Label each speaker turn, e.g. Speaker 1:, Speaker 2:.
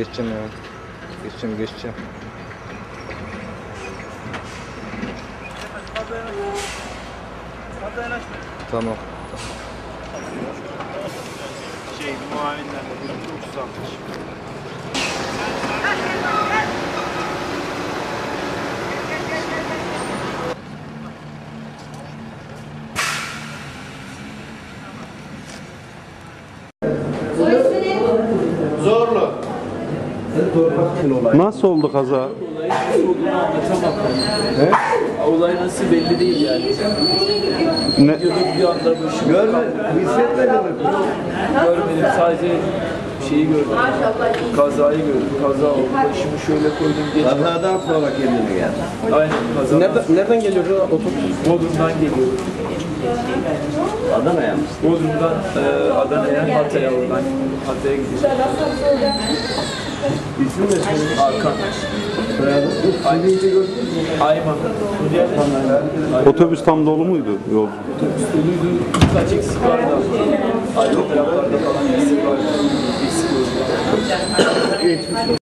Speaker 1: Geçeceğim ya. Geçeceğim. Tamam.
Speaker 2: Muavinlerle birlikte ucuz almış.
Speaker 3: Zorlu.
Speaker 4: Nasıl oldu kaza?
Speaker 5: Olduğunu anlatamam. Olay nasıl belli değil yani.
Speaker 4: Ne?
Speaker 5: Gidiyorduk bir anda başım.
Speaker 3: Hissetmedin mi?
Speaker 5: Görmedim, sadece şeyi gördüm. Kazayı gördüm. Kaza oldu. Başımı şöyle koydum geçtim.
Speaker 3: Kazadan sonra kendine geldi.
Speaker 5: Aynen kaza.
Speaker 4: Nereden geliyordu otobüs?
Speaker 5: Bodrum'dan geliyorum.
Speaker 3: Adana'ya mı?
Speaker 5: Bodrum'dan Adana'ya, Hatay'a oradan. Hatay'a gideceğim.
Speaker 3: İsim ne senin?
Speaker 5: Hakan. Ayman.
Speaker 4: Otobüs tam dolu muydu yolcu?
Speaker 5: Otobüs doluydu. Birkaç eksik vardı ama. Arka taraflarda falan eksik vardı. Eksik oldu.